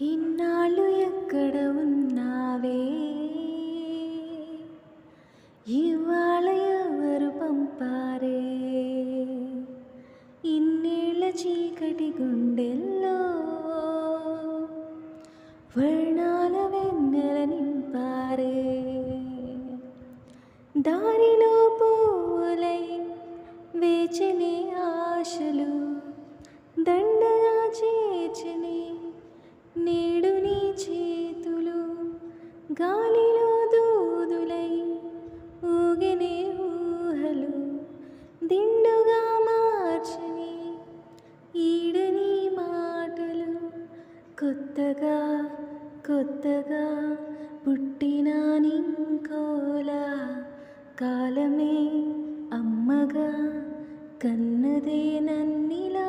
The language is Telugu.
ఇన్నాళ్ళు ఎక్కడ ఉన్నావే, ఇవాళ ఎవరు పంపారే, ఇన్నేళ్ల చీకటి గుండెల్లో వర్ణాల వెన్నెల నింపారే. దారిలో పూలై వేచనే ఆశలు దండగా చేర్చనే నేడు నీ చేతులు, గాలిలో దూదులై ఊగనే ఊహలు దిండుగా మార్చని ఈడని మాటలు. కొత్తగా కొత్తగా పుట్టిన నింకోలా కాలమే అమ్మగా కన్నదే నన్నిలా.